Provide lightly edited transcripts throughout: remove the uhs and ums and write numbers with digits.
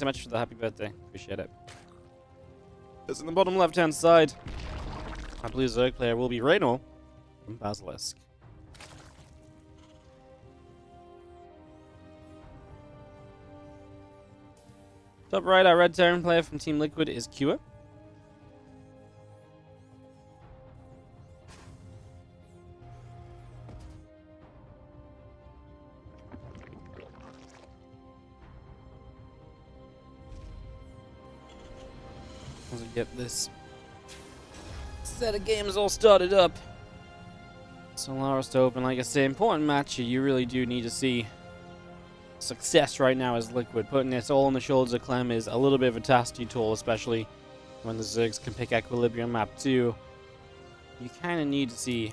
So much for the happy birthday. Appreciate it. It's in the bottom left-hand side. Our blue Zerg player will be Reynor from Basilisk. Top right, our red Terran player from Team Liquid is Cure. As we get this set of games all started up. Solaris to open, like I say, important match here. You really do need to see success right now as Liquid. Putting this all on the shoulders of Clem is a little bit of a task to toll, especially when the Zergs can pick Equilibrium map too. You kind of need to see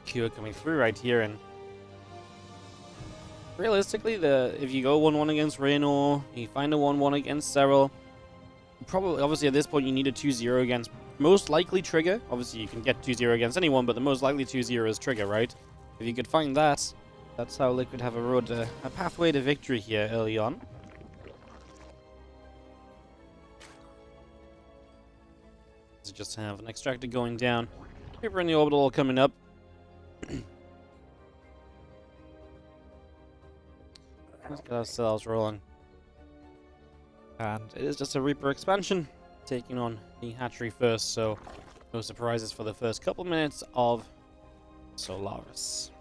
Cure coming through right here, and realistically, if you go 1-1 against Reynor, you find a 1-1 against Serral, probably, obviously at this point you need a 2-0 against most likely Trigger. Obviously you can get 2-0 against anyone, but the most likely 2-0 is Trigger, right? If you could find that, that's how Liquid have a pathway to victory here early on. So just have an extractor going down. Reaper in the orbital coming up. Let's get ourselves rolling. And it is just a Reaper expansion, taking on the hatchery first, so no surprises for the first couple minutes of Solaris.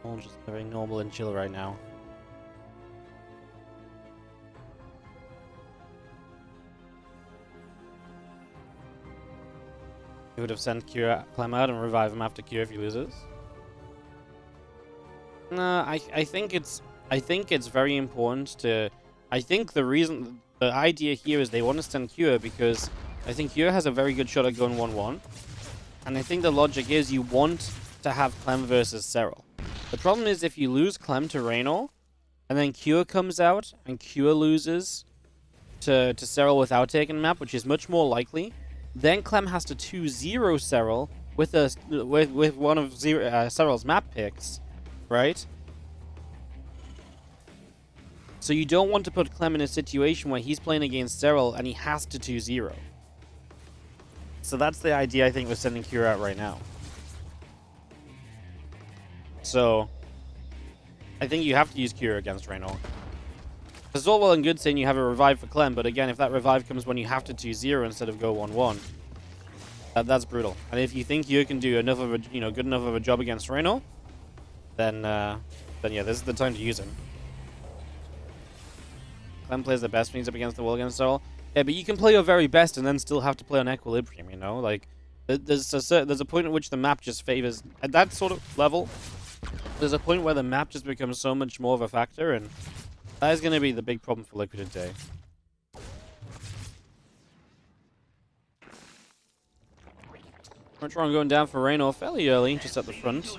All just very normal and chill right now. You would have sent Clem out and revive him after Cure if he loses. No, I think it's very important to. I think the idea here is they want to send Cure because I think Cure has a very good shot at going 1-1, and I think the logic is you want to have Clem versus Serral. The problem is if you lose Clem to Reynor, and then Cure comes out and Cure loses to Serral without taking a map, which is much more likely. Then Clem has to 2-0 Serral with one of Serral's map picks, right? So you don't want to put Clem in a situation where he's playing against Serral and he has to 2-0. So that's the idea I think we're sending Cure out right now. So I think you have to use Cure against Reynor. It's all well and good saying you have a revive for Clem, but again, if that revive comes when you have to 2-0 instead of go 1-1, that's brutal. And if you think you can do enough of a, good enough of a job against Reynor, then yeah, this is the time to use him. Clem plays the best when he's up against the wall against Serral. Yeah, but you can play your very best and then still have to play on Equilibrium, like there's a point at which the map just favors at that sort of level. There's a point where the map just becomes so much more of a factor, and that is going to be the big problem for Liquid today. Retron going down for Reynor fairly early, just at the front.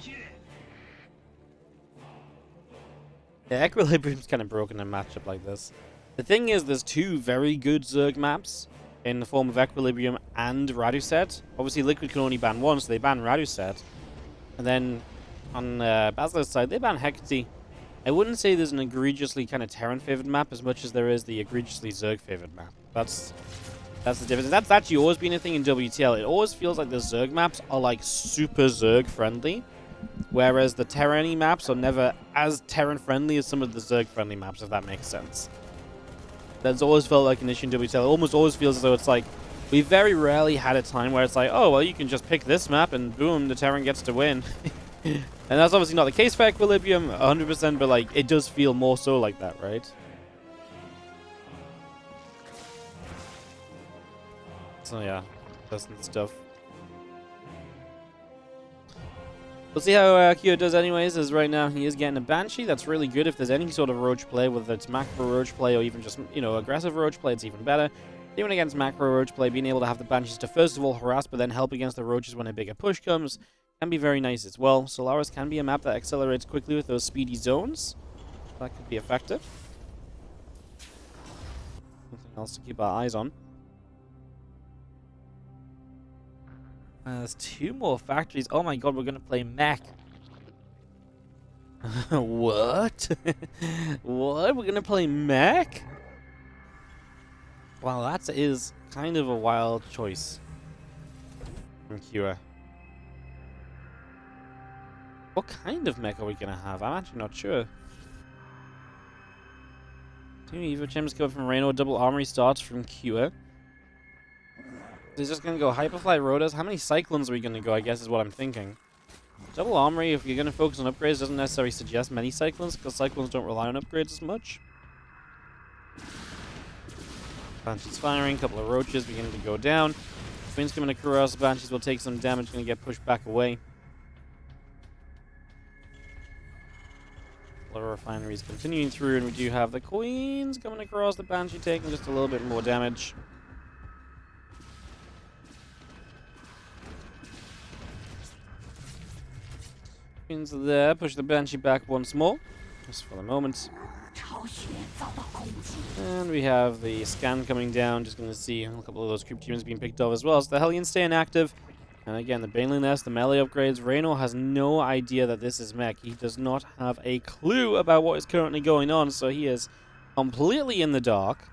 Yeah, Equilibrium's kind of broken in a matchup like this. The thing is, there's two very good Zerg maps in the form of Equilibrium and Raduset. Obviously, Liquid can only ban one, so they ban Raduset. And then on Basilisk's side, they ban Hecate. I wouldn't say there's an egregiously kind of Terran-favored map as much as there is the egregiously Zerg-favored map. That's the difference. That's actually always been a thing in WTL. It always feels like the Zerg maps are like super Zerg-friendly, whereas the Terran-y maps are never as Terran-friendly as some of the Zerg-friendly maps, if that makes sense. That's always felt like an issue in WTL. It almost always feels as though it's like, we very rarely had a time where it's like, oh, well, you can just pick this map and boom, the Terran gets to win. And that's obviously not the case for Equilibrium 100%, but like it does feel more so like that, right? So yeah, that's the stuff. We'll see how Cure does anyways, as right now he is getting a Banshee. That's really good if there's any sort of Roach play, whether it's macro Roach play or even just, aggressive Roach play, it's even better. Even against macro Roach play, being able to have the Banshees to first of all harass, but then help against the Roaches when a bigger push comes, can be very nice as well. Solaris can be a map that accelerates quickly with those speedy zones. That could be effective. Something else to keep our eyes on. There's 2 more factories. Oh my god, we're gonna play mech. What? What? We're gonna play mech? Well, that is kind of a wild choice from Kira. What kind of mech are we gonna have? I'm actually not sure. 2 Evo gems go from Reynor, double armory starts from Kira. He's just gonna go Hyperfly Rotors. How many Cyclones are we gonna go, I guess is what I'm thinking. Double armory, if you're gonna focus on upgrades, doesn't necessarily suggest many Cyclones, because Cyclones don't rely on upgrades as much. Banshee's firing, couple of roaches beginning to go down. Twins coming across, Banshees will take some damage, gonna get pushed back away. Refineries continuing through, and we do have the Queens coming across, the Banshee taking just a little bit more damage. Queens are there, push the Banshee back once more, just for the moment. And we have the scan coming down, just going to see a couple of those creep teams being picked off as well. So the Hellions staying active. And again, the Baneling Nest, the melee upgrades. Reynor has no idea that this is mech. He does not have a clue about what is currently going on, so he is completely in the dark.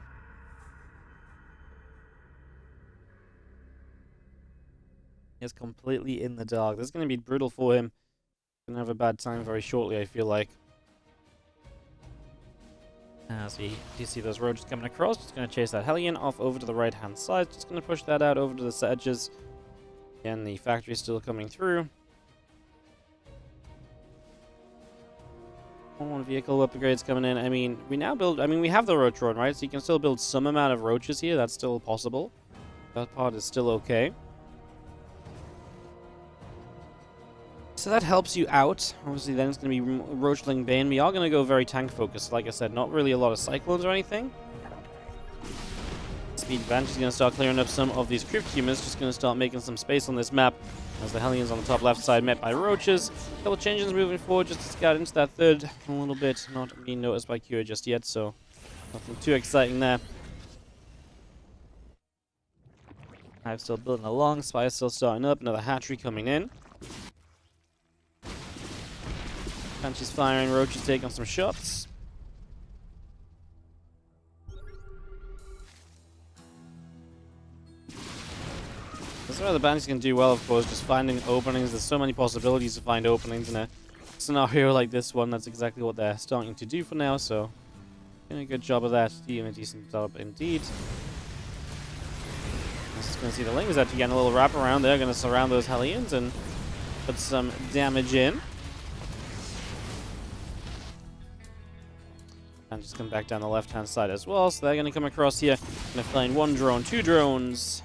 He is completely in the dark. This is going to be brutal for him. He's going to have a bad time very shortly, I feel like. As you see those roaches coming across, just going to chase that Hellion off over to the right-hand side. Just going to push that out over to the edges. Again, the factory is still coming through. One vehicle upgrades coming in. I mean, we have the roach run, right? So you can still build some amount of roaches here. That's still possible. That part is still okay. So that helps you out. Obviously, then it's going to be Roachling Bane. We are going to go very tank focused. Like I said, not really a lot of Cyclones or anything. Speed Banshee is going to start clearing up some of these crypt humans. Just going to start making some space on this map. As the Hellions on the top left side met by roaches. A couple changes moving forward just to scout into that third a little bit. Not being noticed by Kira just yet, so nothing too exciting there. Hive still building along. Spire still starting up. Another hatchery coming in. Banshee's firing, roaches taking some shots. This is where the Banshees can do well, of course, just finding openings. There's so many possibilities to find openings in a scenario like this one. That's exactly what they're starting to do for now, so doing a good job of that. Doing a decent job indeed. Just going to see the Lings actually getting a little wrap around there. Going to surround those Hellions and put some damage in. And just come back down the left-hand side as well. So they're going to come across here. Going to find 1 drone, 2 drones.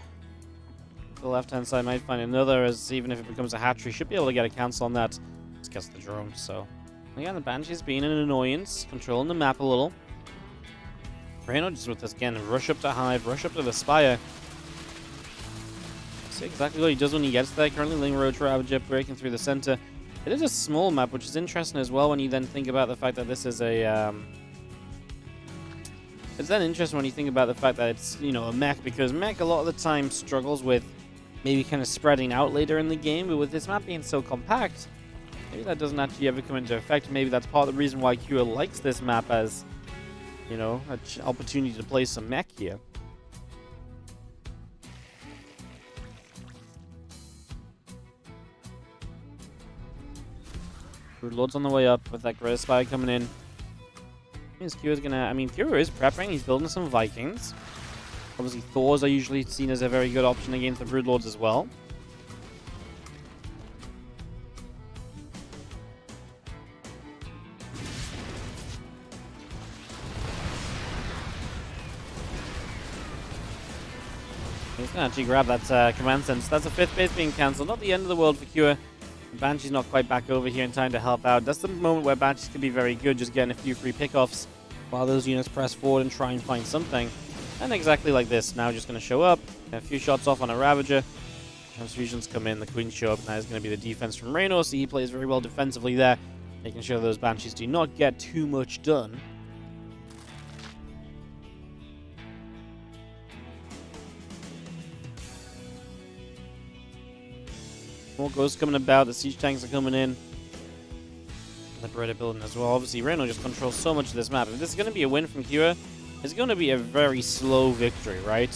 The left-hand side might find another, as even if it becomes a hatchery, should be able to get a cancel on that. Just gets the drone, so... Again, the Banshee's being an annoyance, controlling the map a little. Reynor just with this again, rush up to Hive, rush up to the Spire. See exactly what he does when he gets there. Currently, Ling Roach Ravager breaking through the center. It is a small map, which is interesting as well when you then think about the fact that this is a... It's then interesting when you think about the fact that it's, you know, a mech, because mech a lot of the time struggles with maybe kind of spreading out later in the game, but with this map being so compact, maybe that doesn't actually ever come into effect. Maybe that's part of the reason why Kira likes this map as, you know, an opportunity to play some mech here. Broodlord's on the way up with that Greater Spire coming in. Kira's gonna, Kira is prepping, he's building some Vikings. Obviously, Thors are usually seen as a very good option against the Broodlords as well. He's gonna actually grab that command center. That's a 5th base being cancelled. Not the end of the world for Kira. Banshee's not quite back over here in time to help out. That's the moment where Banshees can be very good, just getting a few free pickoffs while those units press forward and try and find something. And exactly like this, now just going to show up, a few shots off on a Ravager. Transfusions come in, the Queens show up, now is going to be the defense from Reynor, so he plays very well defensively there, making sure those Banshees do not get too much done. More ghosts coming about. The siege tanks are coming in. Liberator building as well. Obviously, Reynor just controls so much of this map. If this is going to be a win from Kua, it's going to be a very slow victory, right?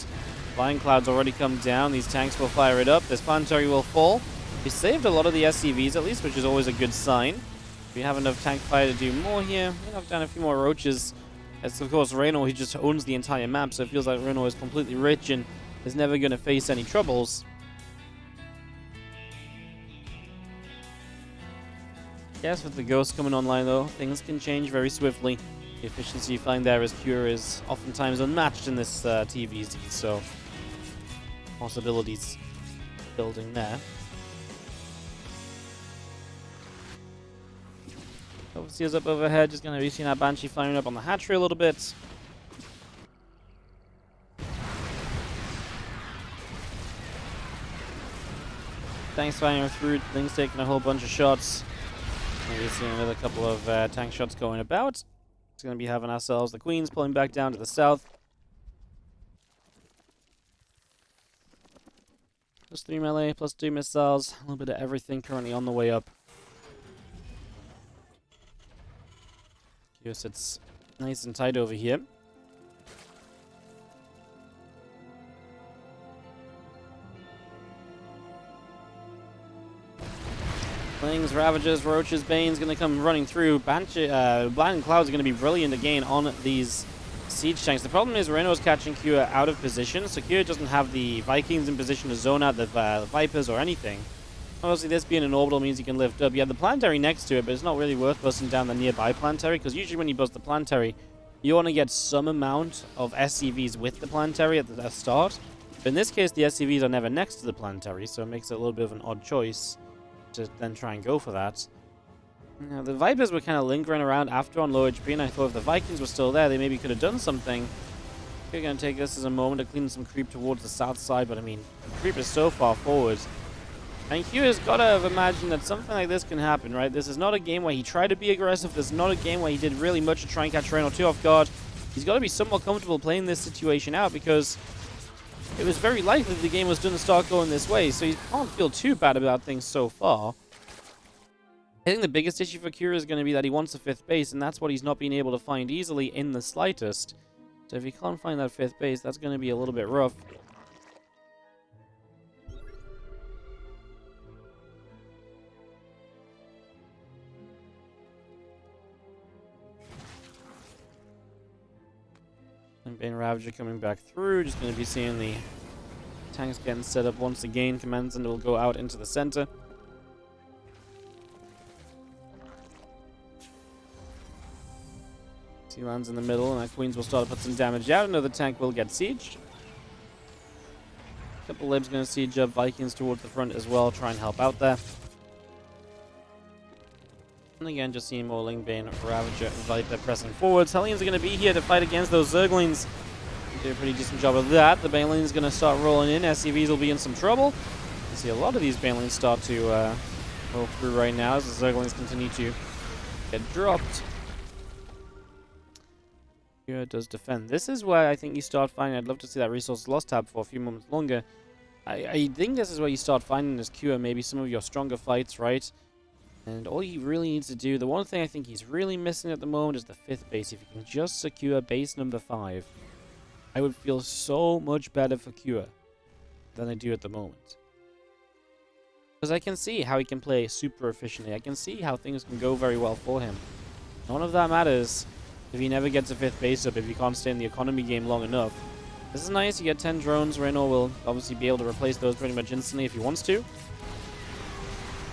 Flying clouds already come down. These tanks will fire it up. This planetary will fall. We saved a lot of the SCVs at least, which is always a good sign. We have enough tank fire to do more here. We knock down a few more roaches. As of course, Reynor, he just owns the entire map, so it feels like Reynor is completely rich and is never going to face any troubles. Yes, with the ghosts coming online though, things can change very swiftly. The efficiency you find there as Cure is oftentimes unmatched in this TVZ, so possibilities building there. Overseer's up overhead, just going to be seeing that Banshee firing up on the hatchery a little bit. Tanks firing through, things taking a whole bunch of shots. Maybe seeing another couple of tank shots going about. It's going to be having ourselves the Queens pulling back down to the south. Plus 3 melee, plus 2 missiles. A little bit of everything currently on the way up. Yes, it's nice and tight over here. Flings, Ravagers, Roaches, Bane's going to come running through. Blinding Clouds are going to be brilliant again on these siege tanks. The problem is Reynor's catching Kua out of position, so Kua doesn't have the Vikings in position to zone out the Vipers or anything. Obviously, this being an orbital means you can lift up. You have the planetary next to it, but it's not really worth busting down the nearby planetary, because usually when you bust the planetary, you want to get some amount of SCVs with the planetary at the start. But in this case, the SCVs are never next to the planetary, so it makes it a little bit of an odd choice to then try and go for that. Now, the Vipers were kind of lingering around after on low HP, and I thought if the Vikings were still there, they maybe could have done something. We're going to take this as a moment to clean some creep towards the south side, but I mean, the creep is so far forward. And Hugh has got to have imagined that something like this can happen, right? This is not a game where he tried to be aggressive. This is not a game where he did really much to try and catch Reynor 2 off guard. He's got to be somewhat comfortable playing this situation out, because it was very likely the game was going to start going this way, so he can't feel too bad about things so far. I think the biggest issue for Kura is going to be that he wants a 5th base, and that's what he's not being able to find easily in the slightest. So if he can't find that 5th base, that's going to be a little bit rough. And Bane Ravager coming back through, just going to be seeing the tanks getting set up once again. Commands and will go out into the center. He lands in the middle, and our Queens will start to put some damage out. Another tank will get sieged. A couple libs going to siege up Vikings towards the front as well, try and help out there. And again, just seeing more Lingbane, Ravager, and Viper pressing forwards. Hellions are going to be here to fight against those Zerglings. Do a pretty decent job of that. The Banelings is going to start rolling in. SCVs will be in some trouble. You see a lot of these Banelings start to roll through right now as the Zerglings continue to get dropped. Here does defend. This is where I think you start finding, I'd love to see that resource lost tab for a few moments longer. I think this is where you start finding as Kua maybe some of your stronger fights, right? And all he really needs to do, the one thing I think he's really missing at the moment is the 5th base. If he can just secure base number 5, I would feel so much better for Kua than I do at the moment. Because I can see how he can play super efficiently. I can see how things can go very well for him. None of that matters if he never gets a 5th base up, if he can't stay in the economy game long enough. This is nice, you get 10 drones. Reynor will obviously be able to replace those pretty much instantly if he wants to.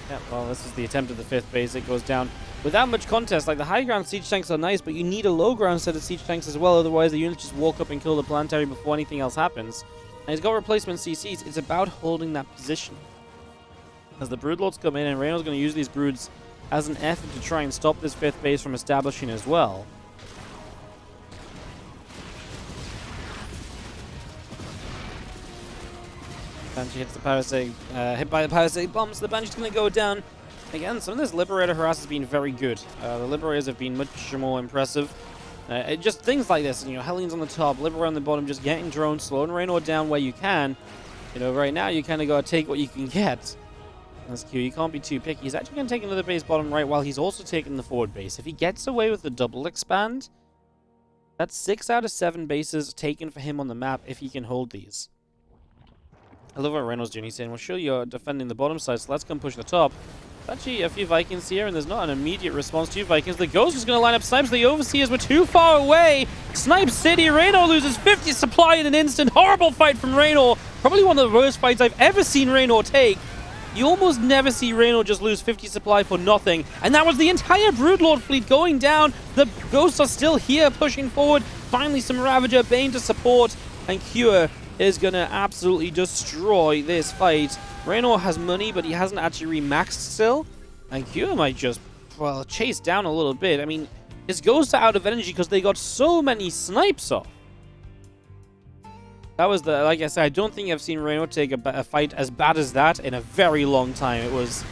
Yeah, well, this is the attempt at the 5th base. It goes down without much contest. Like, the high ground siege tanks are nice, but you need a low ground set of siege tanks as well, otherwise the units just walk up and kill the planetary before anything else happens. And he's got replacement CCs. It's about holding that position. As the Broodlords come in, and Reynor's going to use these Broods as an effort to try and stop this 5th base from establishing as well. Banshee hits the Parasite, hit by the Parasite bombs. The Banshee's going to go down. Again, some of this Liberator harass has been very good. The Liberators have been much more impressive. Just things like this, you know, Hellions on the top, Liberator on the bottom, just getting drones, slowing Reynor down where you can. You know, right now you kind of got to take what you can get. That's Q. You can't be too picky. He's actually going to take another base bottom right while he's also taking the forward base. If he gets away with the double expand, that's 6 out of 7 bases taken for him on the map if he can hold these. I love what Reynor's doing. He's saying, well, sure, you're defending the bottom side, so let's come push the top. There's actually a few Vikings here, and there's not an immediate response to Vikings. The Ghost is going to line up snipes. The Overseers were too far away. Snipe City. Reynor loses 50 supply in an instant. Horrible fight from Reynor. Probably one of the worst fights I've ever seen Reynor take. You almost never see Reynor just lose 50 supply for nothing. And that was the entire Broodlord fleet going down. The Ghosts are still here pushing forward. Finally, some Ravager, Bane to support. And Cure is going to absolutely destroy this fight. Reynor has money, but he hasn't actually remaxed still. And Cure might just, well, chase down a little bit. I mean, his Ghosts are out of energy because they got so many snipes off. That was the, like I said, I don't think I've seen Reynor take a fight as bad as that in a very long time. It was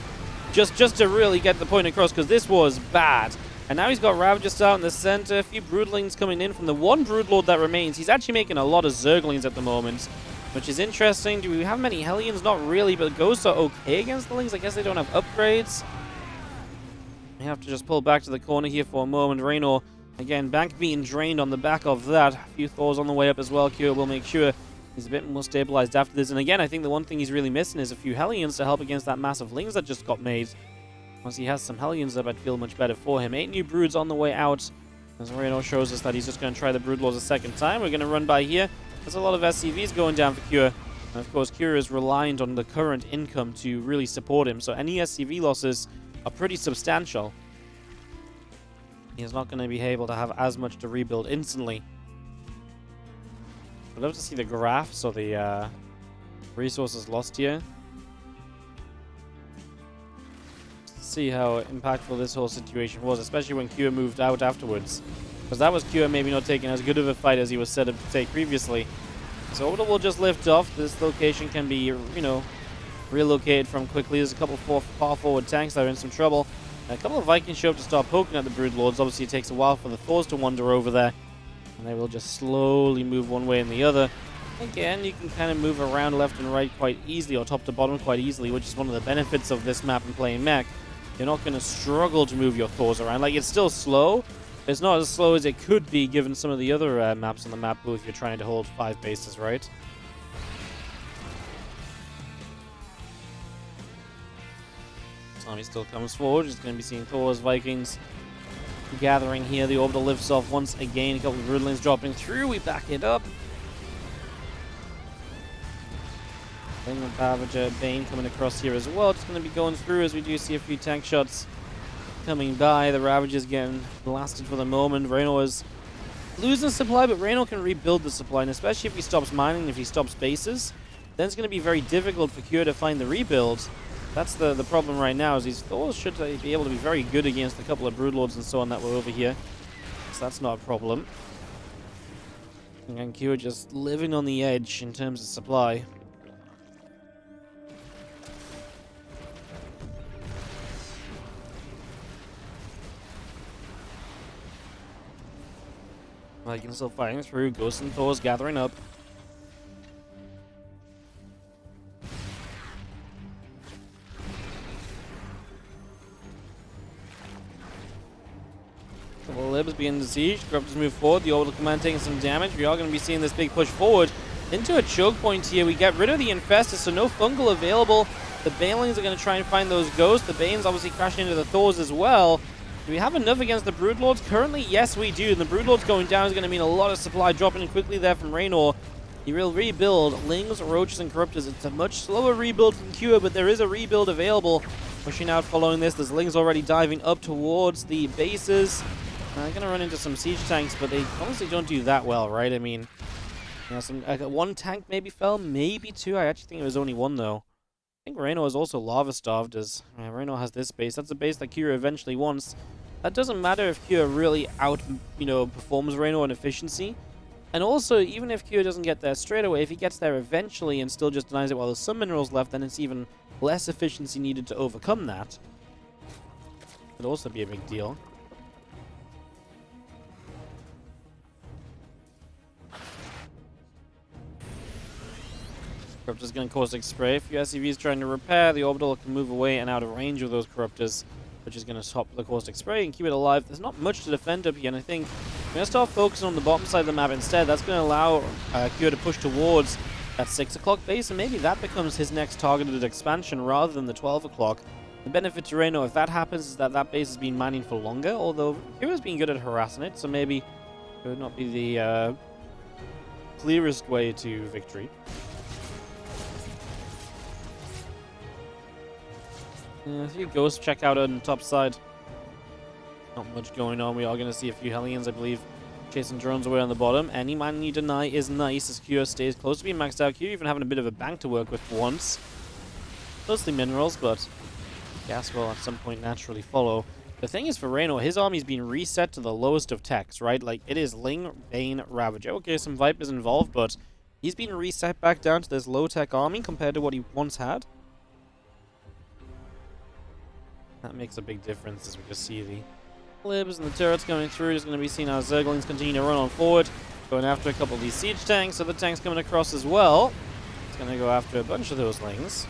just to really get the point across, because this was bad. And now he's got Ravagers out in the center, a few Broodlings coming in from the one Broodlord that remains. He's actually making a lot of Zerglings at the moment, which is interesting. Do we have many Hellions? Not really, but Ghosts are okay against the Lings. I guess they don't have upgrades. We have to just pull back to the corner here for a moment. Reynor, again, bank being drained on the back of that. A few Thors on the way up as well. Cure will make sure he's a bit more stabilized after this. And again, I think the one thing he's really missing is a few Hellions to help against that massive Lings that just got made. Once he has some Hellions up, I'd feel much better for him. 8 new Broods on the way out. As Reynor shows us that he's just going to try the Broodlords a second time. We're going to run by here. There's a lot of SCVs going down for Cure. And of course, Cure is reliant on the current income to really support him. So any SCV losses are pretty substantial. He's not going to be able to have as much to rebuild instantly. I'd love to see the graphs or the resources lost here. Just to see how impactful this whole situation was, especially when Cure moved out afterwards. Because that was Cure maybe not taking as good of a fight as he was set up to take previously. So Orbital will just lift off. This location can be, you know, relocated from quickly. There's a couple of far forward tanks that are in some trouble. A couple of Vikings show up to start poking at the Broodlords. Obviously, it takes a while for the Thors to wander over there. And they will just slowly move one way and the other. Again, you can kind of move around left and right quite easily, or top to bottom quite easily, which is one of the benefits of this map and playing mech. You're not going to struggle to move your Thors around. Like, it's still slow. It's not as slow as it could be given some of the other maps on the map pool if you're trying to hold 5 bases, right? Tommy still comes forward. Just going to be seeing Thors, Vikings gathering here. The Orbital lifts off once again. A couple of Broodlings dropping through. We back it up. Then the Ravager, Bane coming across here as well. Just going to be going through as we do see a few tank shots coming by. The Ravager's getting blasted for the moment. Reynor is losing supply, but Reynor can rebuild the supply, and especially if he stops mining, if he stops bases, then it's going to be very difficult for Cure to find the rebuild. That's the problem right now, is these Thors should be able to be very good against a couple of Broodlords and so on that were over here. So that's not a problem. And Cure just living on the edge in terms of supply. Vikings still fighting through. Ghosts and Thors gathering up. The Libs being the siege. Corruptors move forward. The Orbital Command taking some damage. We are going to be seeing this big push forward into a choke point here. We get rid of the Infestor, so no Fungal available. The Banelings are going to try and find those Ghosts. The Banes obviously crashing into the Thors as well. Do we have enough against the Broodlords? Currently, yes, we do. And the Broodlords going down is going to mean a lot of supply dropping in quickly there from Reynor. He will rebuild Lings, Roaches, and Corruptors. It's a much slower rebuild from Cure, but there is a rebuild available. Pushing out following this. There's Lings already diving up towards the bases. They're going to run into some siege tanks, but they honestly don't do that well, right? I mean, you know, one tank maybe fell, maybe 2. I actually think it was only 1, though. I think Reynor is also lava-starved, as Reynor has this base. That's a base that Cure eventually wants. That doesn't matter if Cure really performs Reynor in efficiency. And also, even if Cure doesn't get there straight away, if he gets there eventually and still just denies it while there's some minerals left, then it's even less efficiency needed to overcome that. Could also be a big deal. Corruptor's going to caustic spray. A few SCVs trying to repair. The orbital can move away and out of range of those Corruptors, which is going to stop the caustic spray and keep it alive. There's not much to defend up here, and I think we're going to start focusing on the bottom side of the map instead. That's going to allow Kyo to push towards that 6 o'clock base, and maybe that becomes his next targeted expansion rather than the 12 o'clock. The benefit to Reynor, if that happens, is that that base has been mining for longer, although Kyo's been good at harassing it, so maybe it would not be the clearest way to victory. A few ghosts check out on the top side. Not much going on. We are going to see a few Hellions, I believe, chasing drones away on the bottom. Any man you deny is nice as Kyo stays close to being maxed out. Kyo even having a bit of a bank to work with for once. Mostly minerals, but gas will at some point naturally follow. The thing is for Reynor, his army's been reset to the lowest of techs, right? Like, it is Ling, Bane, Ravager. Okay, some Vipers involved, but he's been reset back down to this low-tech army compared to what he once had. That makes a big difference as we just see the libs and the turrets coming through. Just going to be seeing how Zerglings continue to run on forward, going after a couple of these siege tanks. So the tanks coming across as well. It's going to go after a bunch of those Lings.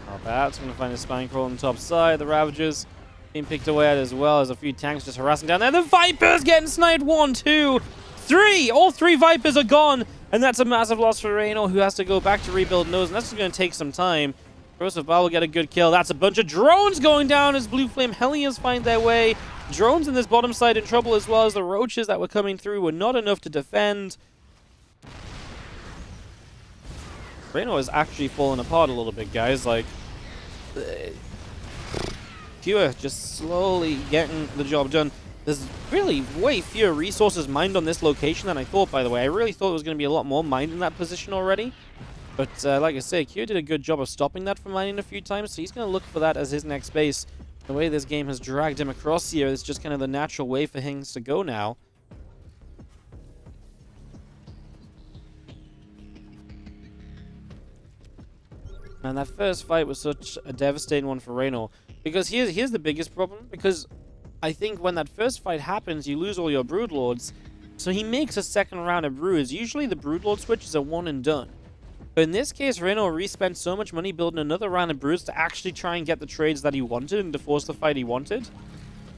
Not bad. It's going to find a spine crawl on the top side. The Ravagers being picked away at as well as a few tanks just harassing down there. The Vipers getting sniped. 1, 2, 3. All 3 Vipers are gone. And that's a massive loss for Reynor, who has to go back to rebuild nose, and that's going to take some time. Joseph Ball will get a good kill. That's a bunch of drones going down as Blue Flame Hellions find their way. Drones in this bottom side in trouble, as well as the roaches that were coming through were not enough to defend. Reynor is actually falling apart a little bit, guys. Like, Kyo just slowly getting the job done. There's really way fewer resources mined on this location than I thought, by the way. I really thought there was going to be a lot more mined in that position already. But like I say, Kyo did a good job of stopping that from mining a few times, so he's going to look for that as his next base. The way this game has dragged him across here is just kind of the natural way for things to go now. And that first fight was such a devastating one for Reynor. Because here's the biggest problem, because I think when that first fight happens, you lose all your Broodlords. So he makes a second round of Broods. Usually the Broodlord switch is a one and done. But in this case, Reynor re-spent so much money building another round of Broods to actually try and get the trades that he wanted and to force the fight he wanted.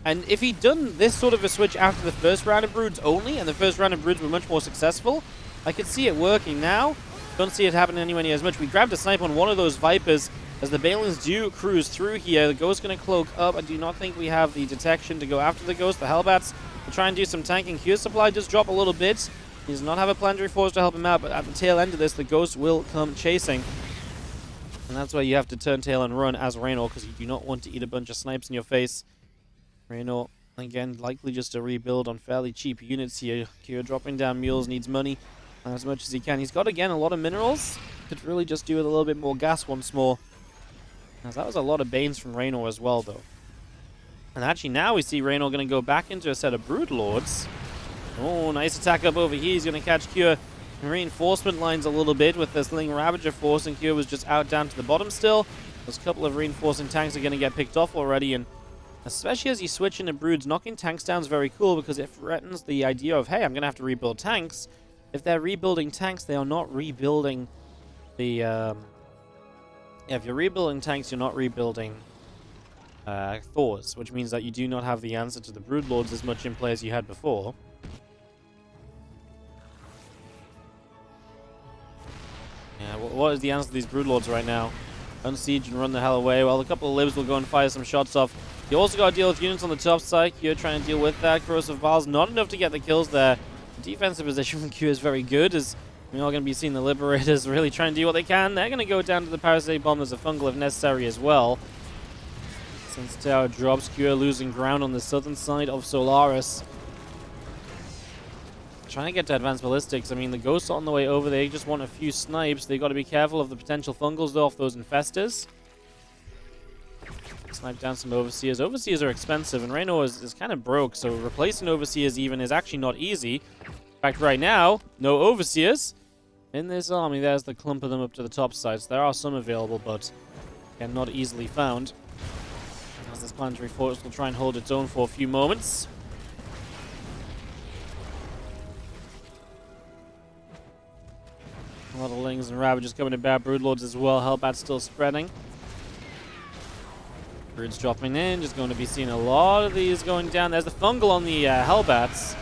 And if he'd done this sort of a switch after the first round of Broods only, and the first round of Broods were much more successful, I could see it working now. Don't see it happening anywhere near as much. We grabbed a snipe on one of those Vipers as the Balins do cruise through here. The Ghost going to cloak up. I do not think we have the detection to go after the Ghost. The Hellbats will try and do some tanking. Q supply does drop a little bit. He does not have a planetary force to help him out, but at the tail end of this, the Ghost will come chasing. And that's why you have to turn tail and run as Reynor, because you do not want to eat a bunch of snipes in your face. Reynor, again, likely just a rebuild on fairly cheap units here. Q dropping down mules, needs money as much as he can. He's got, again, a lot of minerals. Could really just do with a little bit more gas once more. As that was a lot of Banes from Reynor as well, though. And actually now we see Reynor going to go back into a set of Broodlords. Oh, nice attack up over here. He's going to catch Cure reinforcement lines a little bit with this Ling Ravager force, and Cure was just out down to the bottom still. Those couple of reinforcing tanks are going to get picked off already, and especially as you switch into Broods, knocking tanks down is very cool because it threatens the idea of, hey, I'm going to have to rebuild tanks. If they're rebuilding tanks, they are not rebuilding the... if you're rebuilding tanks, you're not rebuilding Thors, which means that you do not have the answer to the Broodlords as much in play as you had before. Yeah, what is the answer to these Broodlords right now? Unsiege and run the hell away. Well, a couple of libs will go and fire some shots off. You also got to deal with units on the top side. Q trying to deal with that. Corrosive Vials not enough to get the kills there. The defensive position from Q is very good, as we're all going to be seeing the Liberators really trying to do what they can. They're going to go down to the Parasitic Bomb as a fungal if necessary as well. Since tower drops, Q losing ground on the southern side of Solaris. Trying to get to advanced ballistics. I mean, the Ghosts on the way over, they just want a few snipes. They've got to be careful of the potential fungals, though, off those Infestors. Snipe down some Overseers. Overseers are expensive, and Reynor is kind of broke, so replacing Overseers even is actually not easy. In fact, right now, no Overseers in this army. There's the clump of them up to the top side. So there are some available, but again, not easily found. As this planetary force will try and hold its own for a few moments. A lot of Lings and Ravages coming in bad. Broodlords as well. Hellbat's still spreading. Broods dropping in. Just going to be seeing a lot of these going down. There's the Fungal on the Hellbats.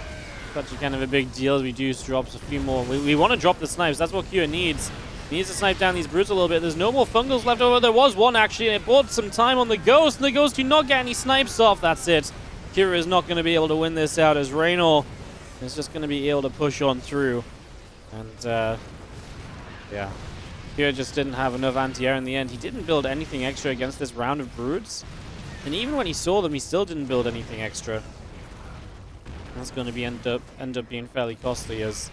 Such a kind of a big deal as we do drop a few more. We want to drop the snipes. That's what Kira needs. He needs to snipe down these Brutes a little bit. There's no more Fungals left over. There was one, actually, and it bought some time on the Ghost. And the Ghost do not get any snipes off. That's it. Kira is not going to be able to win this out as Reynor is just going to be able to push on through. And, yeah. Kira just didn't have enough anti-air in the end. He didn't build anything extra against this round of Broods. And even when he saw them, he still didn't build anything extra. That's going to be end up being fairly costly as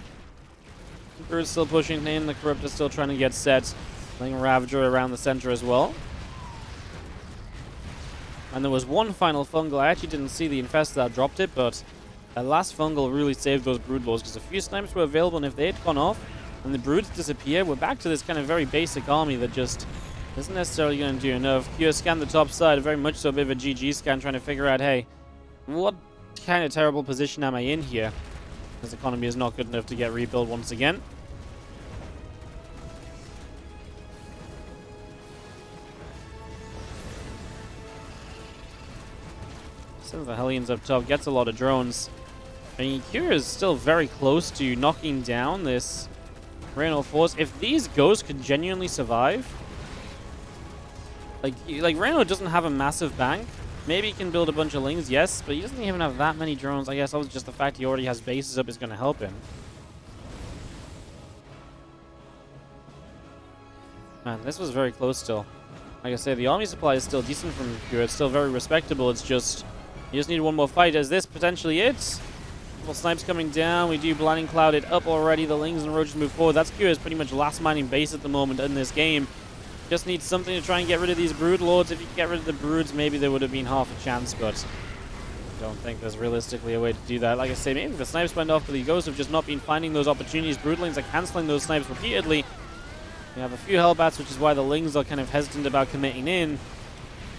Brood's still pushing in. The Corruptor's still trying to get set. Playing Ravager around the center as well. And there was one final Fungal. I actually didn't see the Infestor that dropped it, but that last Fungal really saved those Broodlords because a few snipes were available, and if they had gone off and the Broods disappear, we're back to this kind of very basic army that just isn't necessarily going to do enough. Kira scanned the top side, very much so a bit of a GG scan, trying to figure out, hey, what kind of terrible position am I in here? This economy is not good enough to get rebuilt once again. Sends the Hellions up top, gets a lot of drones. I mean, Kira is still very close to knocking down this Reynor force. If these Ghosts could genuinely survive, like Reynor doesn't have a massive bank. Maybe he can build a bunch of Lings, yes, but he doesn't even have that many drones. I guess that was just the fact he already has bases up is going to help him. Man, this was very close still. Like I say, the army supply is still decent from Kira. It's still very respectable. It's just, you just need one more fight. Is this potentially it? Couple snipes coming down. We do Blinding Cloud it up already. The Lings and Roaches move forward. That's Kira's pretty much last mining base at the moment in this game. Just need something to try and get rid of these Brood Lords. If you get rid of the Broods, maybe there would have been half a chance, but I don't think there's realistically a way to do that. Like I say, maybe the snipes went off, but the Ghosts have just not been finding those opportunities. Broodlings are cancelling those snipes repeatedly. We have a few Hellbats, which is why the Lings are kind of hesitant about committing in.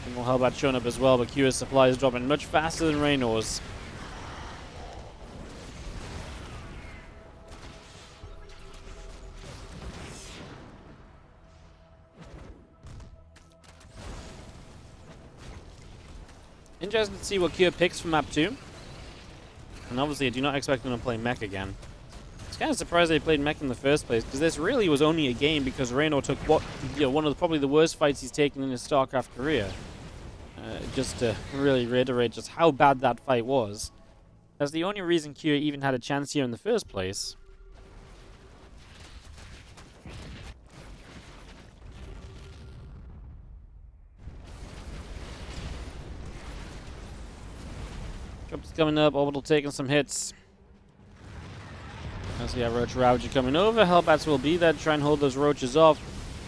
And more Hellbats showing up as well, but Kira's supply is dropping much faster than Reynor's. Interesting to see what Kira picks for map 2. And obviously I do not expect them to play mech again. It's kind of surprised they played mech in the first place, because this really was only a game because Reynor took one of the, probably the worst fights he's taken in his StarCraft career. Just to really reiterate just how bad that fight was. That's the only reason Kira even had a chance here in the first place. Drops coming up, Orbital taking some hits. As we have Roach Ravager coming over, Hellbats will be there to try and hold those Roaches off.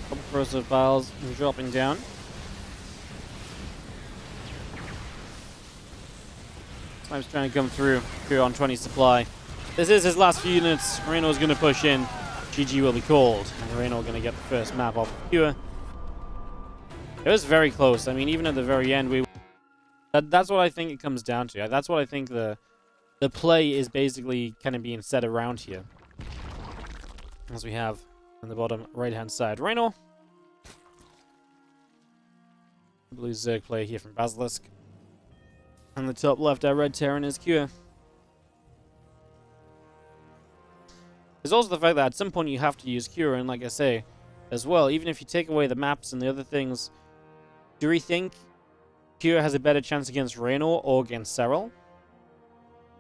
Couple corrosive piles dropping down. Snipes trying to come through here on 20 supply. This is his last few units. Reynor's going to push in. GG will be called. And Reynor going to get the first map off of Kira. It was very close. I mean, even at the very end, that's what I think it comes down to. That's what I think the play is basically kind of being set around here. As we have on the bottom right-hand side, Reynor. Blue Zerg play here from Basilisk. On the top left, our Red Terran is Kira. There's also the fact that at some point you have to use Kira, and like I say, as well, even if you take away the maps and the other things, do we think Kira has a better chance against Reynor or against Serral?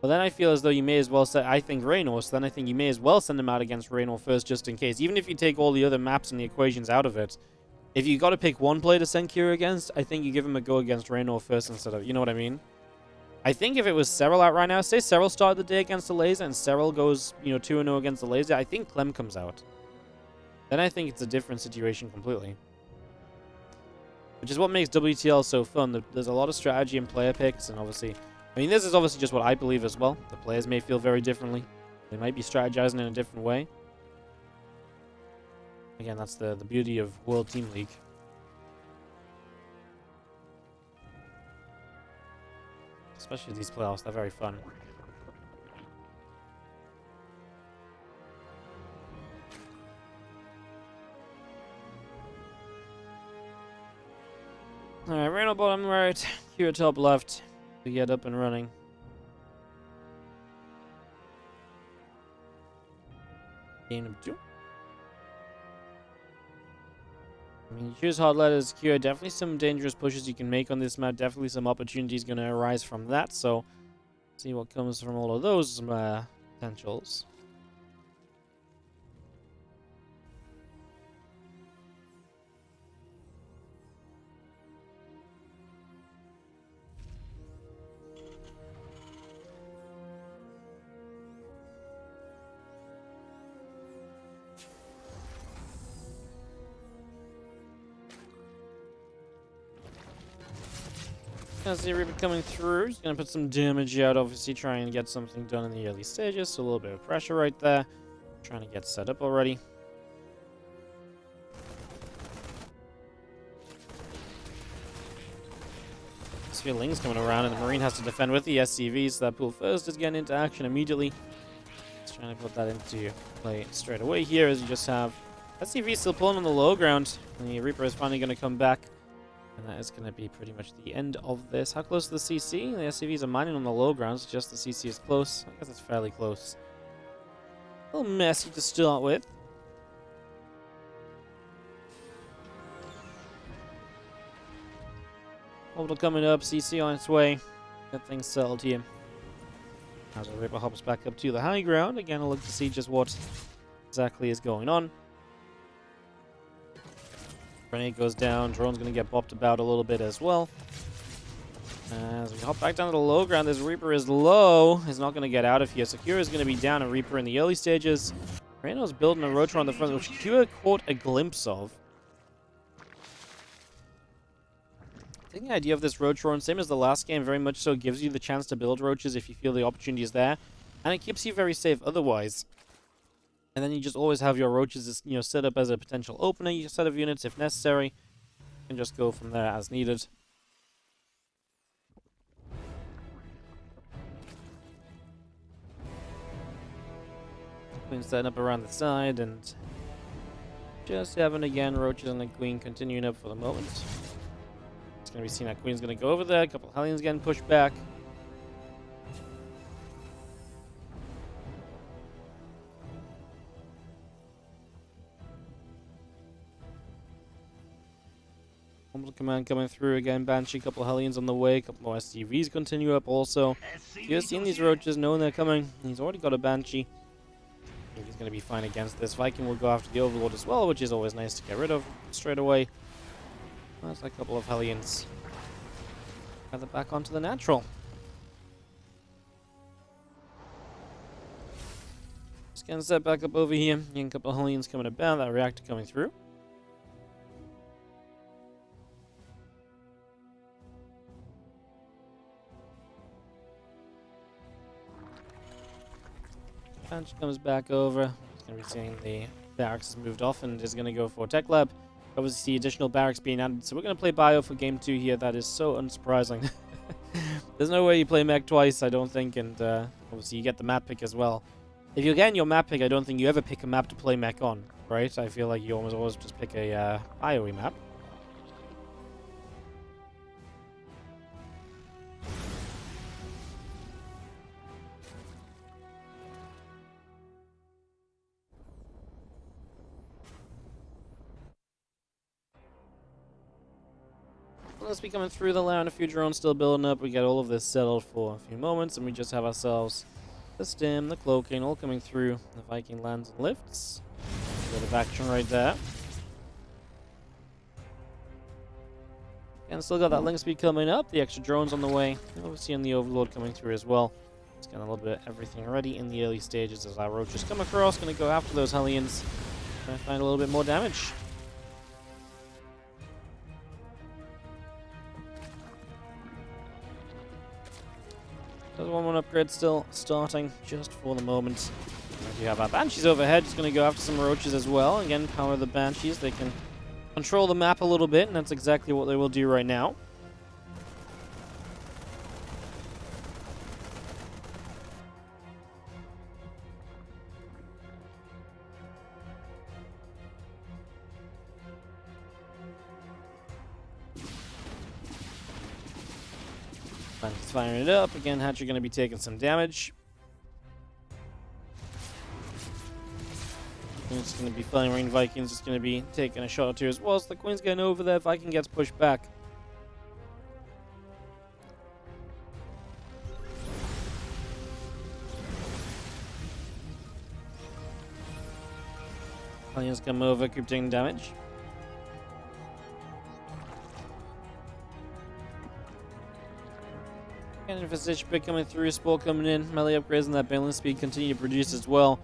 But then I feel as though you may as well say, I think Reynor, so then I think you may as well send him out against Reynor first just in case. Even if you take all the other maps and the equations out of it, if you got to pick one player to send Kira against, I think you give him a go against Reynor first instead of, you know what I mean? I think if it was Serral out right now, say Serral started the day against the Laser and Serral goes, 2-0 against the Laser, I think Clem comes out. Then I think it's a different situation completely. Which is what makes WTL so fun. There's a lot of strategy and player picks, and obviously, I mean, this is obviously just what I believe as well. The players may feel very differently. They might be strategizing in a different way. Again, that's the beauty of World Team League. Especially these playoffs, they're very fun. Alright, Reynor bottom right, Q top left to get up and running. Game number 2. I mean, you choose hard letters, Q. Definitely some dangerous pushes you can make on this map. Definitely some opportunities going to arise from that. So, see what comes from all of those potentials. Gonna see Reaper coming through. He's gonna put some damage out, obviously try and get something done in the early stages. So a little bit of pressure right there. Trying to get set up already. Lings coming around, and the Marine has to defend with the SCV, so that pool first is getting into action immediately. Just trying to put that into play straight away here, as you just have SCV still pulling on the low ground, and the Reaper is finally going to come back, and that is going to be pretty much the end of this. How close to the CC? The SCVs are mining on the low ground, so just the CC is close. I guess it's fairly close. A little messy to start with. Orbital coming up, CC on its way. Get things settled here. As the Reaper hops back up to the high ground. Again, I'll look to see just what exactly is going on. Grenade goes down. Drone's going to get bopped about a little bit as well. As we hop back down to the low ground, this Reaper is low. Is not going to get out of here. Secure is going to be down a Reaper in the early stages. Reynor's building a Rotor on the front, which Secure caught a glimpse of. I think the idea of this roach drone, same as the last game, very much so gives you the chance to build roaches if you feel the opportunity is there, and it keeps you very safe otherwise. And then you just always have your roaches, you know, set up as a potential opener, your set of units if necessary, and just go from there as needed. Queen setting up around the side, and just having again roaches and the Queen continuing up for the moment. Going to be seen that Queen's going to go over there. A couple of Hellions getting pushed back. Orbital command coming through again. Banshee, couple of Hellions on the way. A couple more SCVs continue up also. You've seen these roaches, knowing they're coming. He's already got a Banshee. I think he's going to be fine against this. Viking will go after the Overlord as well, which is always nice to get rid of straight away. That's a couple of Hellions. Gather back onto the natural. Just getting set back up over here. Getting a couple of Hellions coming about. That reactor coming through. Banshee comes back over. He's going to be seeing the barracks has moved off and is going to go for Tech Lab. Obviously, see additional barracks being added, so we're going to play Bio for Game 2 here. That is so unsurprising. There's no way you play mech twice, I don't think, and obviously you get the map pick as well. If you're getting your map pick, I don't think you ever pick a map to play mech on, right? I feel like you always just pick a Bio map. Let's be coming through the land. A few drones still building up. We get all of this settled for a few moments, and we just have ourselves the stim, the cloaking, all coming through. The Viking lands and lifts. A bit of action right there. And still got that link speed coming up. The extra drones on the way. Obviously, and the Overlord coming through as well. It's getting a little bit of everything ready in the early stages as our roaches come across. Going to go after those Hellions. Try to find a little bit more damage. There's 1-1 upgrade still starting just for the moment. We have our Banshees overhead. Just going to go after some roaches as well. Again, power the Banshees. They can control the map a little bit, and that's exactly what they will do right now. Just firing it up. Again, Hatcher going to be taking some damage. It's going to be fighting Rain Vikings. It's going to be taking a shot or two as well. So the Queen's getting over there. Viking gets pushed back. Hellions come over, keep taking damage. Cannon for Stitch Pick coming through, Spore coming in, melee upgrades and that balance speed continue to produce as well.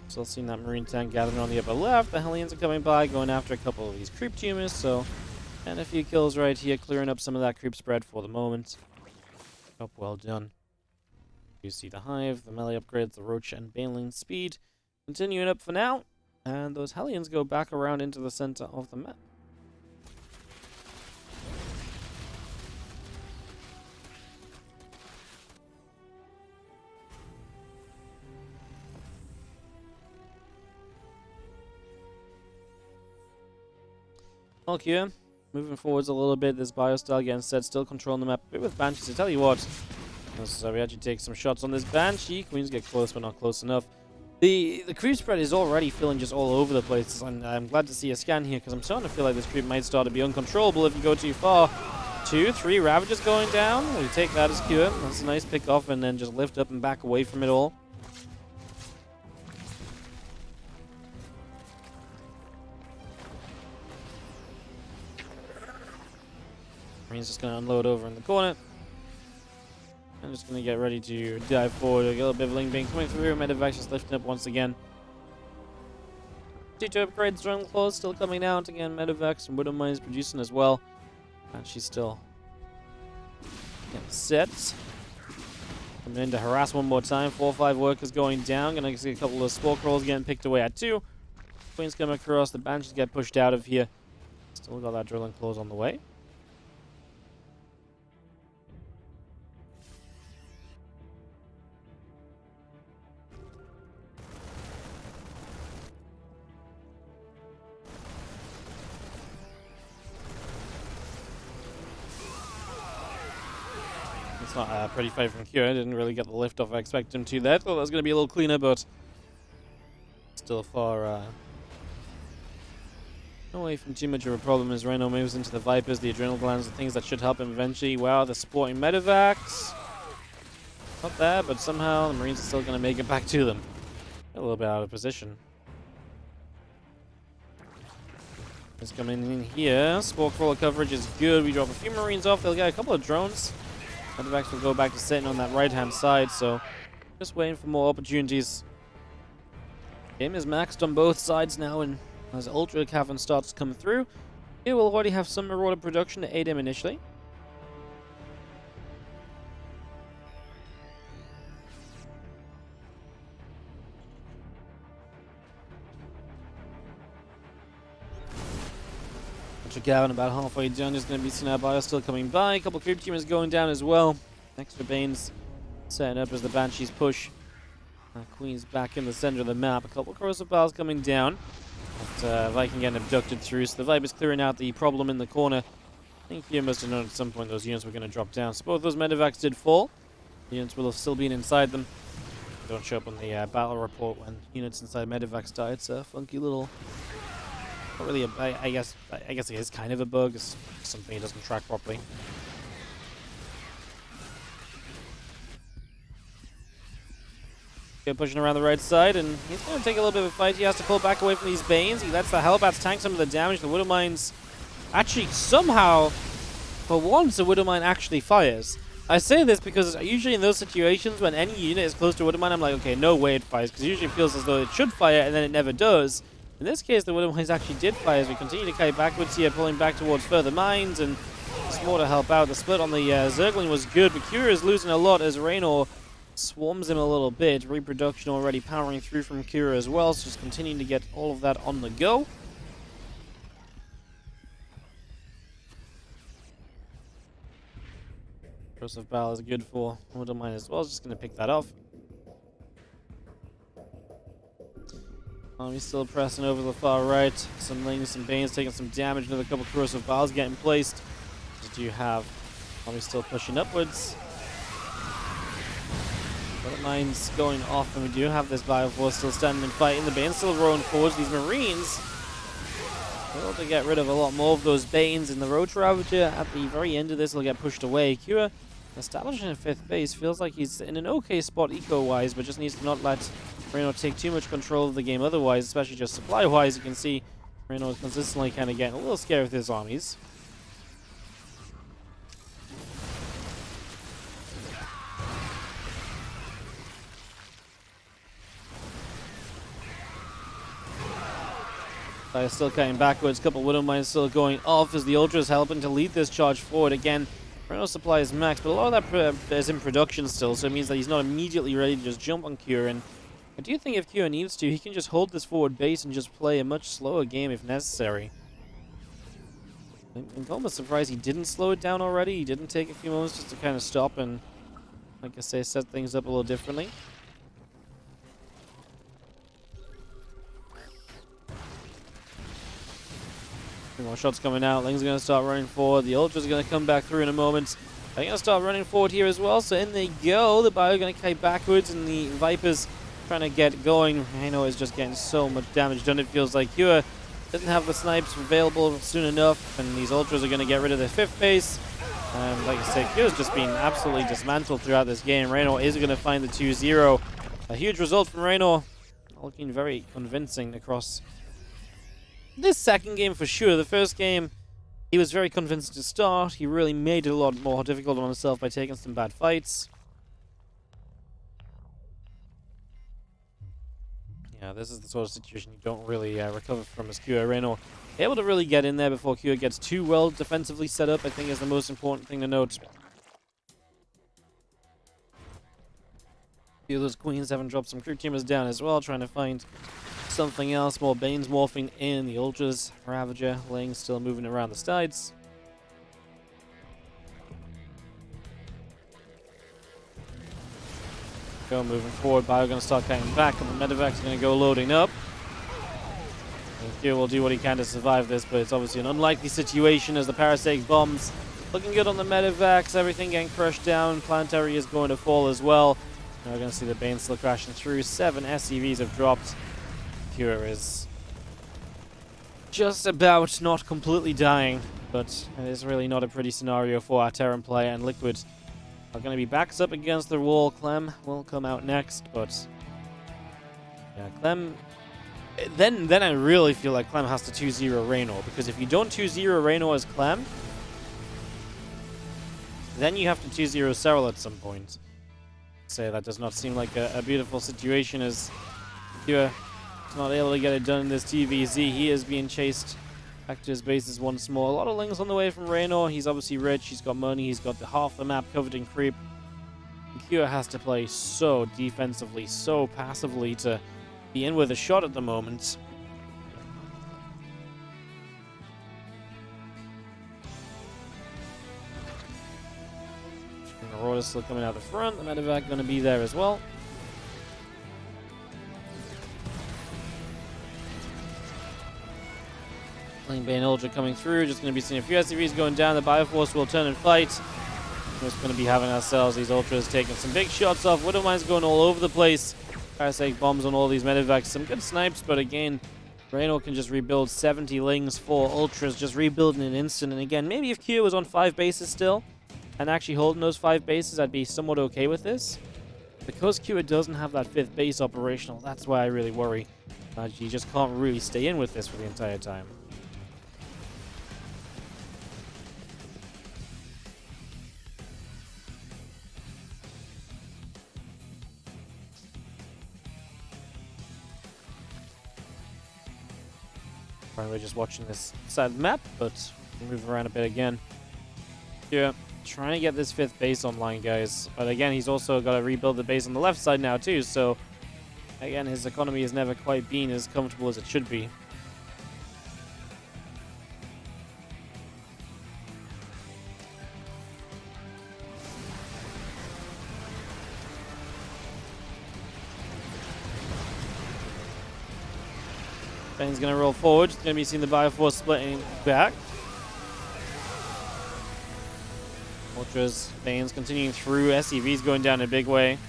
Still seeing that Marine tank gathering on the upper left. The Hellions are coming by, going after a couple of these creep tumors, so and a few kills right here, clearing up some of that creep spread for the moment. Job well done. You see the Hive, the melee upgrades, the Roach and Baneling speed continuing up for now, and those Hellions go back around into the center of the map. Here, moving forwards a little bit, this Biostyle getting set, still controlling the map a bit with Banshees. I tell you what, so we actually take some shots on this Banshee. Queens get close, but not close enough. The creep spread is already feeling just all over the place, and I'm glad to see a scan here, because I'm starting to feel like this creep might start to be uncontrollable if you go too far. 2, 3 Ravages going down. We take that as cure. That's a nice pick off, and then just lift up and back away from it all. Marine's just going to unload over in the corner. I'm just going to get ready to dive forward. A little bit of Ling Bing coming through. Medevac just lifting up once again. T2 upgrades, Drone Claws still coming out. Again, Medevac and Widow Mines producing as well. And she's still getting set. Coming in to harass one more time. 4 or 5 workers going down. Going to see a couple of Spore Crawls getting picked away at 2. Queens coming across. The Banshees get pushed out of here. Still got that Drilling Claws on the way. It's not a pretty fight from Cure. Didn't really get the lift off I expected him to there. Thought that was going to be a little cleaner, but still far away from too much of a problem as Reynor moves into the Vipers, the Adrenal Glands, the things that should help him eventually. Wow, they're supporting Medevacs. Not there, but somehow the Marines are still going to make it back to them. A little bit out of position. It's coming in here. Spore Crawler coverage is good. We drop a few Marines off. They'll get a couple of drones. Medevacs will go back to sitting on that right-hand side, so just waiting for more opportunities. Game is maxed on both sides now, and as Ultra Cavern starts to come through, it will already have some Marauder production to aid him initially. Gavin about halfway down, just going to be seen out by us still coming by. A couple of creep teamers going down as well. Extra Banes setting up as the Banshees push. Queen's back in the center of the map. A couple of corrosive bars coming down. But Viking getting abducted through, so the Viper's clearing out the problem in the corner. I think you must have known at some point those units were going to drop down. So both those Medevacs did fall. The units will have still been inside them. Don't show up on the battle report when units inside Medevacs die. It's a funky little... Not really I guess it is kind of a bug. It's something it doesn't track properly. Okay, pushing around the right side, and he's going to take a little bit of a fight. He has to pull back away from these Banes. He lets the Hellbats tank some of the damage. The Widow Mines actually somehow, for once, the Widow Mine actually fires. I say this because usually in those situations when any unit is close to a Widow Mine, I'm like, okay, no way it fires, because it usually feels as though it should fire, and then it never does. In this case, the Widow Mines actually did fire as we continue to kite backwards here, pulling back towards further mines, and there's more to help out. The split on the Zergling was good, but Cure is losing a lot as Reynor swarms him a little bit. Reproduction already powering through from Cure as well, so just continuing to get all of that on the go. Joseph Ball is good for Widow Mine as well, just going to pick that off. He's still pressing over the far right. Some Lings, some Banes taking some damage. Another couple corrosive balls getting placed. Just do you have Army still pushing upwards. But mine's going off, and we do have this Bioforce still standing and fighting. The Bane's still rolling forwards. These Marines able to get rid of a lot more of those Banes, and the Roach Ravager at the very end of this will get pushed away. Kua establishing a 5th base feels like he's in an okay spot eco-wise, but just needs to not let Reynor take too much control of the game otherwise, especially just supply-wise. You can see Reynor is consistently kind of getting a little scared with his armies. Still cutting backwards, couple Widow Mines still going off as the Ultra is helping to lead this charge forward. Again, Reynor's supply is max, but a lot of that is in production still, so it means that he's not immediately ready to just jump on Kua. And I do think if Kua needs to, he can just hold this forward base and just play a much slower game if necessary. I'm almost surprised he didn't slow it down already. He didn't take a few moments just to kind of stop and, like I say, set things up a little differently. More shots coming out. Ling's going to start running forward. The Ultra's going to come back through in a moment. They're going to start running forward here as well. So in they go. The Bio going to kite backwards, and the Vipers trying to get going. Reynor is just getting so much damage done. It feels like Kua didn't have the snipes available soon enough, and these Ultras are going to get rid of their 5th base. Like I said, Kua's just been absolutely dismantled throughout this game. Reynor is going to find the 2-0. A huge result from Reynor. Looking very convincing across this second game for sure. The first game, he was very convincing to start. He really made it a lot more difficult on himself by taking some bad fights. Yeah, this is the sort of situation you don't really recover from as Kua. Reynor able to really get in there before Kua gets too well defensively set up, I think is the most important thing to note. A few of those Queens haven't dropped some crew teamers down as well, trying to find something else. More Banes morphing in. The Ultras, Ravager, Ling still moving around the sides. Go moving forward. Bio going to start cutting back, and the Medevac's going to go loading up. Kua will do what he can to survive this, but it's obviously an unlikely situation as the Parasitic bombs looking good on the Medevacs. Everything getting crushed down. Planetary is going to fall as well. Now we're going to see the Bane still crashing through. 7 SCVs have dropped. Kua is just about not completely dying, but it is really not a pretty scenario for our Terran player, and Liquid are going to be backs up against the wall. Clem will come out next, but yeah, Clem. Then I really feel like Clem has to 2-0 Reynor, because if you don't 2-0 Reynor as Clem, then you have to 2-0 Cyril at some point. So that does not seem like a beautiful situation as Kua is not able to get it done in this TVZ. He is being chased back to his bases once more. A lot of Lings on the way from Reynor. He's obviously rich. He's got money. He's got half the map covered in creep. And Kua has to play so defensively, so passively to be in with a shot at the moment. Marauder's still coming out the front. The Medevac going to be there as well. Bane Ultra coming through. Just going to be seeing a few SCVs going down. The Bioforce will turn and fight. We're just going to be having ourselves these Ultras taking some big shots off. Widow Mines going all over the place. Parasitic bombs on all these Medevacs. Some good snipes, but again, Reynor can just rebuild 70 Lings, 4 Ultras, just rebuild in an instant. And again, maybe if Kua was on 5 bases still, and actually holding those 5 bases, I'd be somewhat okay with this. Because Kua doesn't have that 5th base operational, that's why I really worry. You just can't really stay in with this for the entire time. We're just watching this side of the map, but we'll move around a bit again. Yeah, trying to get this 5th base online, guys. But again, he's also got to rebuild the base on the left side now, too. So, again, his economy has never quite been as comfortable as it should be. Bane's going to roll forward. Going to be seeing the Bioforce splitting back. Ultras, Bane's continuing through. SCV's going down in a big way.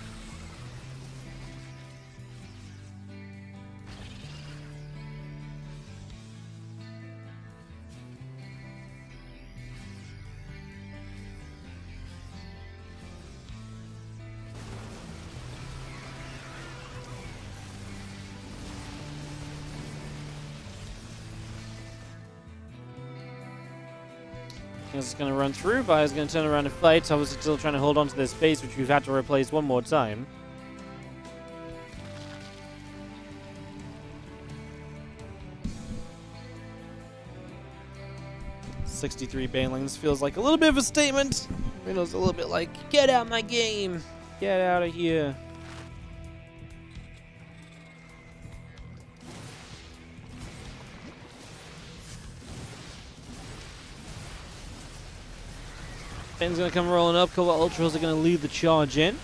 Is going to run through. Baya's going to turn around and fight. Obviously still trying to hold on to this base, which we've had to replace one more time. "63 banelings" feels like a little bit of a statement. Reynor's a little bit like, get out of my game. Get out of here. Ben's going to come rolling up. Cobalt Ultras are going to lead the charge in.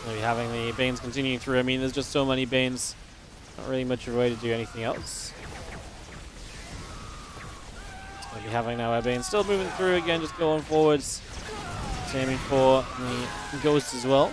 Going to be having the Banes continuing through. I mean, there's just so many Banes. Not really much of a way to do anything else. It's going to be having now our Banes still moving through again, just going forwards. Aiming for the Ghost as well.